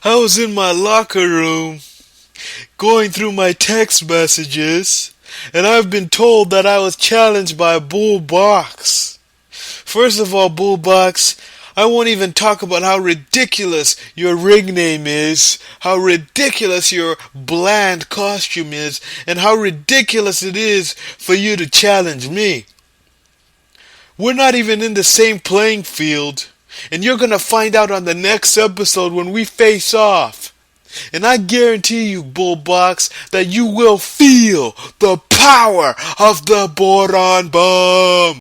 I was in my locker room going through my text messages, and I've been told that I was challenged by Bull Box. First of all, Bull Box, I won't even talk about how ridiculous your ring name is, how ridiculous your bland costume is, and how ridiculous it is for you to challenge me. We're not even in the same playing field, and you're gonna find out on the next episode when we face off. And I guarantee you, Bullbox, that you will feel the power of the Boron Bomb.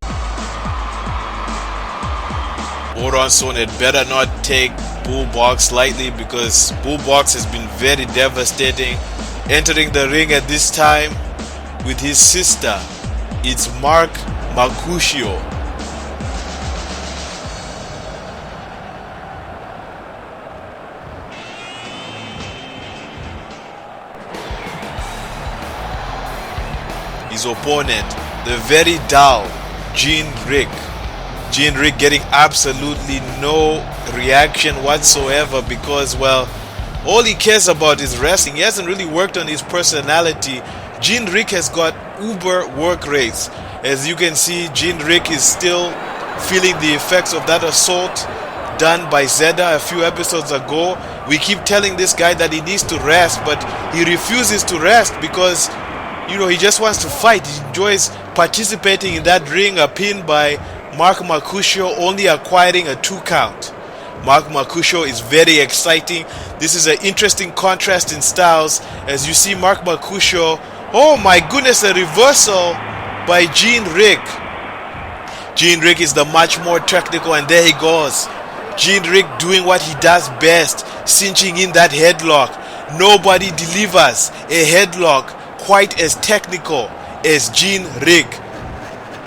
Boron Stone had better not take Bullbox lightly, because Bullbox has been very devastating. Entering the ring at this time with his sister, it's Mark Mercutio. His opponent, the very dull Gene Rick. Gene Rick getting absolutely no reaction whatsoever because, well, all he cares about is wrestling. He hasn't really worked on his personality. Gene Rick has got uber work rates. As you can see, Gene Rick is still feeling the effects of that assault done by Zeda a few episodes ago. We keep telling this guy that he needs to rest, but he refuses to rest because, you know, he just wants to fight. He enjoys participating in that ring, a pin by Mark Mercutio, only acquiring a 2 count. Mark Mercutio is very exciting. This is an interesting contrast in styles as you see Mark Mercutio. Oh my goodness, a reversal by Gene Rick. Gene Rick is the much more technical, and there he goes. Gene Rick doing what he does best, cinching in that headlock. Nobody delivers a headlock quite as technical as Gene Rick.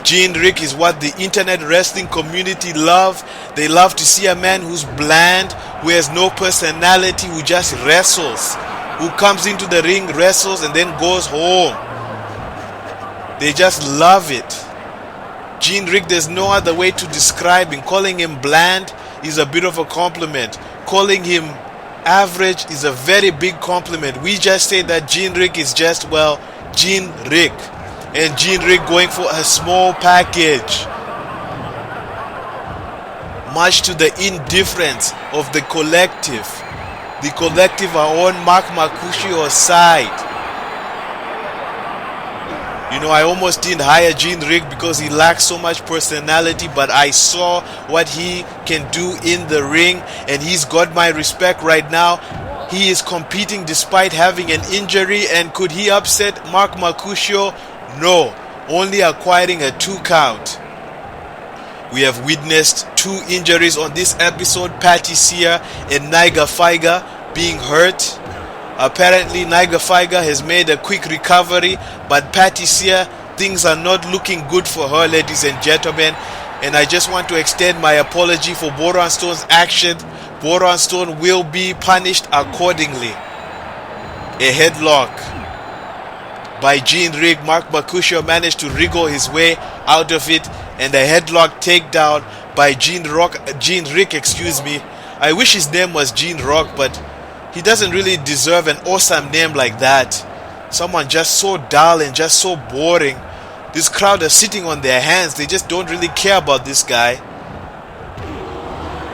Gene Rick is what the internet wrestling community love. They love to see a man who's bland, who has no personality, who just wrestles, who comes into the ring, wrestles, and then goes home. They just love it. Gene Rick, there's no other way to describe him. Calling him bland is a bit of a compliment. Calling him average is a very big compliment. We just say that Gene Rick is just, well, Gene Rick. And Gene Rick going for a small package, much to the indifference of the collective. The collective are on Mark Mercutio's side. You know, I almost didn't hire Gene Rick because he lacks so much personality, but I saw what he can do in the ring, and he's got my respect right now. He is competing despite having an injury, and could he upset Mark Mercutio? No, only acquiring a 2 count. We have witnessed 2 injuries on this episode, Patty Sear and Niger Figer being hurt. Apparently Niger Figer has made a quick recovery, but Patty Sear, things are not looking good for her, ladies and gentlemen. And I just want to extend my apology for Boron Stone's action. Boron Stone will be punished accordingly. A headlock by Gene Rick. Mark Mercutio managed to wriggle his way out of it, and a headlock takedown by Gene Rick. I wish his name was Gene Rock, but he doesn't really deserve an awesome name like that. Someone just so dull and just so boring. This crowd are sitting on their hands. They just don't really care about this guy.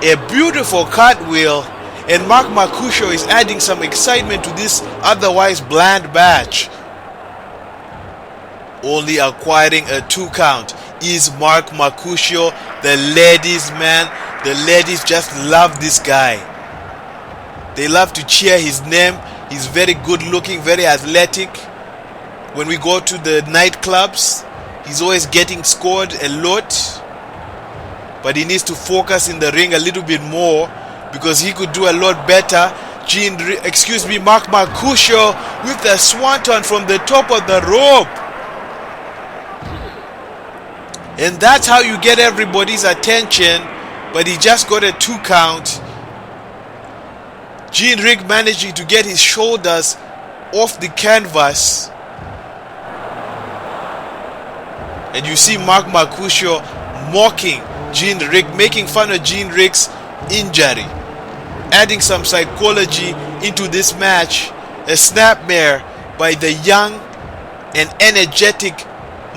A beautiful cartwheel, and Mark Mercutio is adding some excitement to this otherwise bland match. Only acquiring a 2 count is Mark Mercutio, the ladies' man. The ladies just love this guy. They love to cheer his name. He's very good looking, very athletic. When we go to the nightclubs, he's always getting scored a lot. But he needs to focus in the ring a little bit more, because he could do a lot better. Mark Mercutio with the swanton from the top of the rope. And that's how you get everybody's attention, but he just got a 2 count. Gene Rick managing to get his shoulders off the canvas. And you see Mark Mercutio mocking Gene Rick, making fun of Gene Rick's injury. adding some psychology into this match. A snapmare by the young and energetic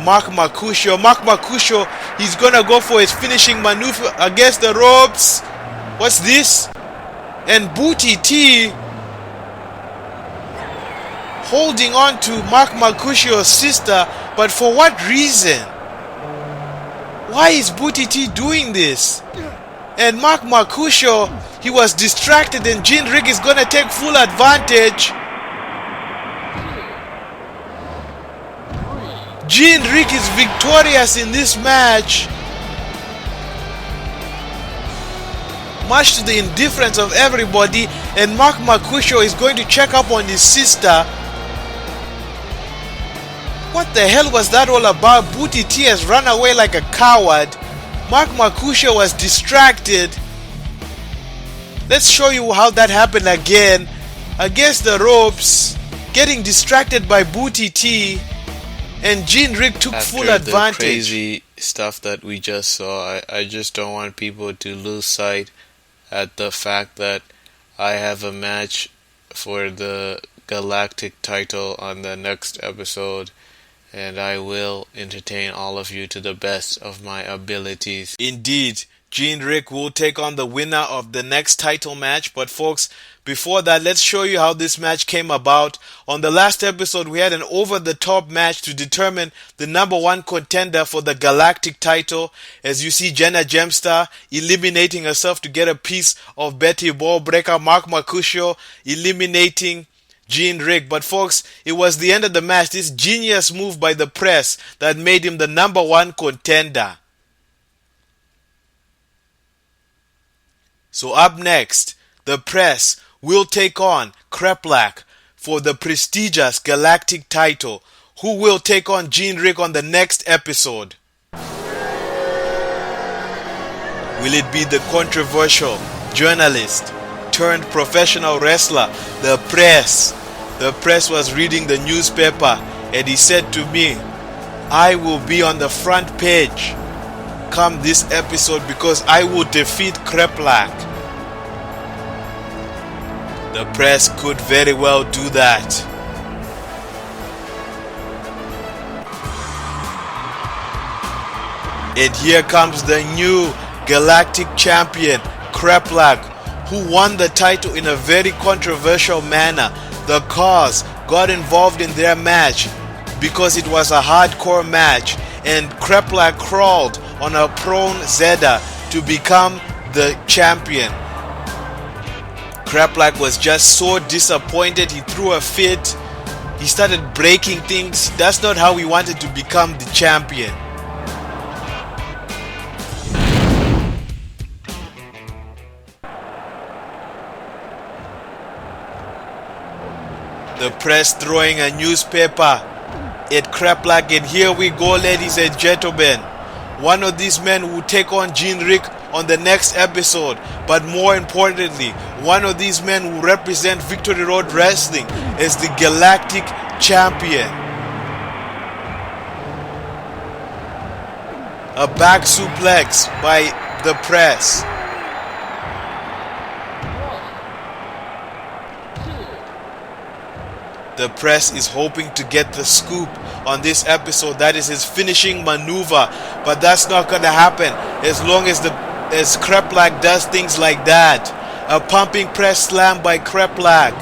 Mark Mercutio. Mark Mercutio, he's gonna go for his finishing maneuver against the ropes. What's this? And Booty T holding on to Mark Mercutio's sister, but for what reason? Why is Booty T doing this? And Mark Mercutio, he was distracted, and Gene Rick is gonna take full advantage. Gene Rick is victorious in this match, much to the indifference of everybody. And Mark Mercutio is going to check up on his sister. What the hell was that all about? Booty T has run away like a coward. Mark Mercutio was distracted. Let's show you how that happened again. Against the ropes, getting distracted by Booty T, and Gene Rick took full advantage. After the crazy stuff that we just saw, I just don't want people to lose sight at the fact that I have a match for the Galactic title on the next episode, and I will entertain all of you to the best of my abilities. Indeed, Gene Rick will take on the winner of the next title match. But folks, before that, let's show you how this match came about. On the last episode, we had an over-the-top match to determine the #1 contender for the Galactic title. As you see, Jenna Gemstar eliminating herself to get a piece of Betty Ballbreaker. Mark Mercutio eliminating Gene Rick. But folks, it was the end of the match. This genius move by the press that made him the #1 contender. So up next, the press will take on Kreplak for the prestigious Galactic title, who will take on Gene Rick on the next episode. Will it be the controversial journalist turned professional wrestler, the press? The press was reading the newspaper, and he said to me, I will be on the front page come this episode because I will defeat Kreplak. The press could very well do that. And here comes the new Galactic champion, Kreplak, who won the title in a very controversial manner. The Cause got involved in their match because it was a hardcore match, and Kreplak crawled on a prone Zeta to become the champion. Kreplak was just so disappointed, he threw a fit, he started breaking things. That's not how he wanted to become the champion. The press throwing a newspaper at Kreplak, and here we go, ladies and gentlemen. One of these men will take on Gene Rick on the next episode, but more importantly, one of these men will represent Victory Road Wrestling as the Galactic champion. A back suplex by the press. The press is hoping to get the scoop on this episode. That is his finishing maneuver, but that's not gonna happen as long as Kreplak does things like that. A pumping press slam by Kreplak.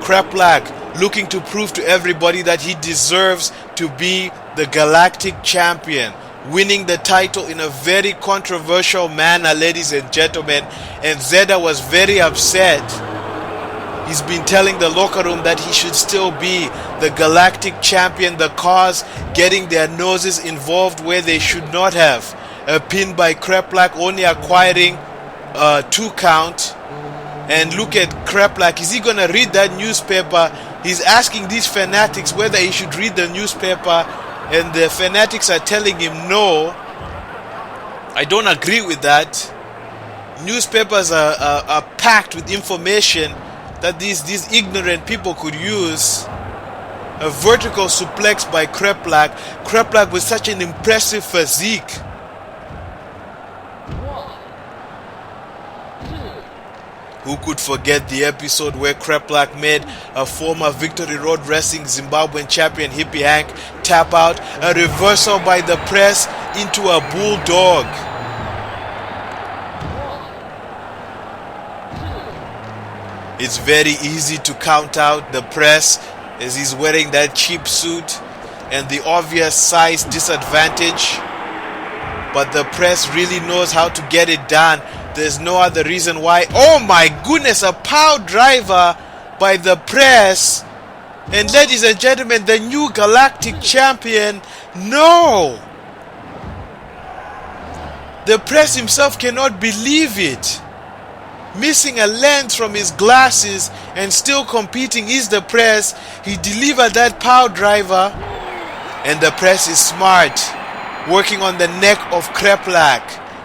Kreplak looking to prove to everybody that he deserves to be the Galactic champion, winning the title in a very controversial manner, ladies and gentlemen. And Zeta was very upset. He's been telling the locker room that he should still be the Galactic champion. The Cause getting their noses involved where they should not have. A pin by Kreplak, only acquiring 2 count. And look at Kreplak. Is he going to read that newspaper? He's asking these fanatics whether he should read the newspaper, and the fanatics are telling him no. I don't agree with that. Newspapers are packed with information that these ignorant people could use. A vertical suplex by Kreplak. Kreplak with such an impressive physique. Who could forget the episode where Kreplak made a former Victory Road Wrestling Zimbabwean champion Hippie Hank tap out, a reversal by the press into a bulldog. It's very easy to count out the press as he's wearing that cheap suit and the obvious size disadvantage. But the press really knows how to get it done. There's no other reason why. Oh my goodness, a power driver by the press. And ladies and gentlemen, the new Galactic Champion. No! The press himself cannot believe it. Missing a lens from his glasses and still competing is the press. He delivered that power driver. And the press is smart. Working on the neck of Kreplak.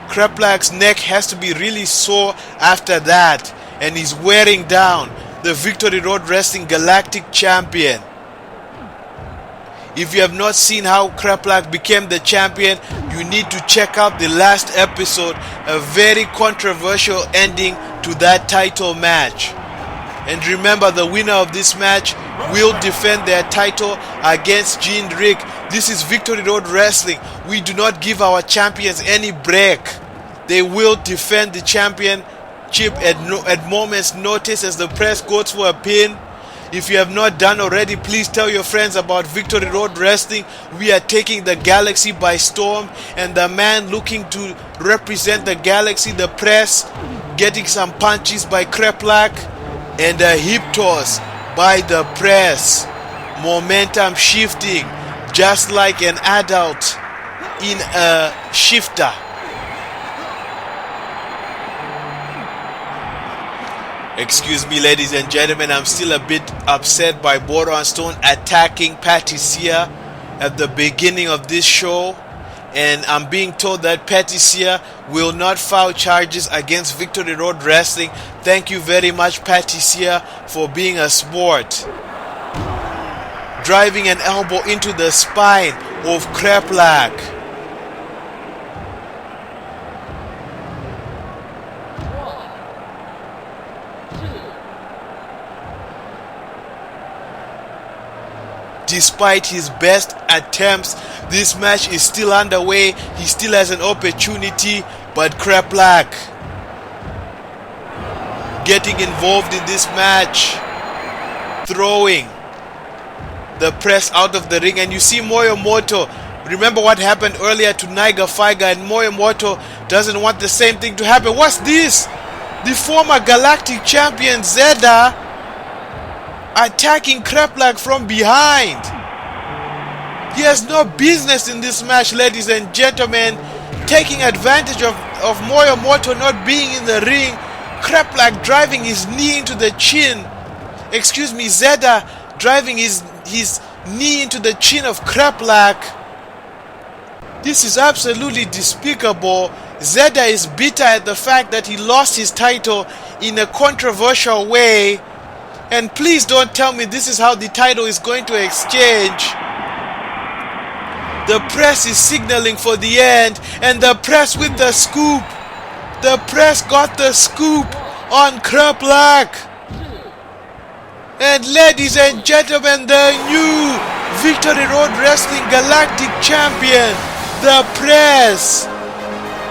Kreplak's neck has to be really sore after that, and he's wearing down the Victory Road Wrestling Galactic Champion. If you have not seen how Kreplak became the champion, you need to check out the last episode, a very controversial ending to that title match. And remember, the winner of this match will defend their title against Gene Rick. This is Victory Road Wrestling. We do not give our champions any break. They will defend the championship at moment's notice as the press goes for a pin. If you have not done already, please tell your friends about Victory Road Wrestling. We are taking the galaxy by storm, and the man looking to represent the galaxy, the press, getting some punches by Kreplak, and a hip toss by the press. Momentum shifting, just like an adult in a shifter. Excuse me, ladies and gentlemen, I'm still a bit upset by Boron Stone attacking Patty Sear at the beginning of this show. And I'm being told that Patty Sear will not file charges against Victory Road Wrestling. Thank you very much, Patty Sear, for being a sport. Driving an elbow into the spine of Kreplak. Despite his best attempts, this match is still underway. He still has an opportunity, but Kreplak getting involved in this match, throwing the press out of the ring. And you see Moyomoto. Remember what happened earlier to Niger Figer, and Moyomoto doesn't want the same thing to happen. What's this? The former Galactic Champion Zeda attacking Kreplak from behind. He has no business in this match, ladies and gentlemen. Taking advantage of Moyomoto not being in the ring. Kreplak driving his knee into the chin. Excuse me, Zeda driving his knee into the chin of Kreplak. This is absolutely despicable. Zeda is bitter at the fact that he lost his title in a controversial way. And please don't tell me this is how the title is going to exchange. The press is signaling for the end, and the press with the scoop. The press got the scoop on Kreplak. And ladies and gentlemen, the new Victory Road Wrestling Galactic Champion, the press.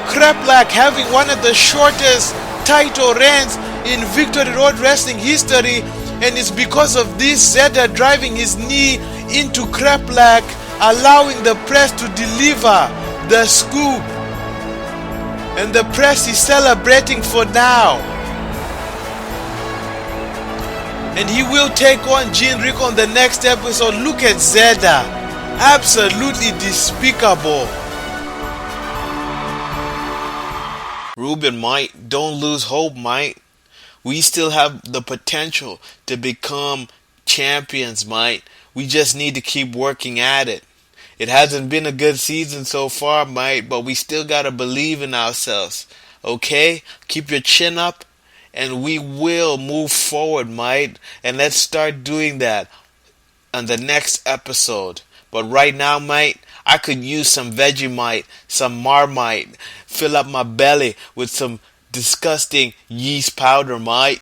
Kreplak having one of the shortest title reigns in Victory Road Wrestling history. And it's because of this, Zeda driving his knee into Kreplak, allowing the press to deliver the scoop. And the press is celebrating for now. And he will take on Gene Rick on the next episode. Look at Zeda. Absolutely despicable. Ruben, mate, don't lose hope, mate. We still have the potential to become champions, mate. We just need to keep working at it. It hasn't been a good season so far, mate, but we still gotta believe in ourselves. Okay? Keep your chin up, and we will move forward, mate. And let's start doing that on the next episode. But right now, mate, I could use some Vegemite, some Marmite, fill up my belly with some disgusting yeast powder, mate.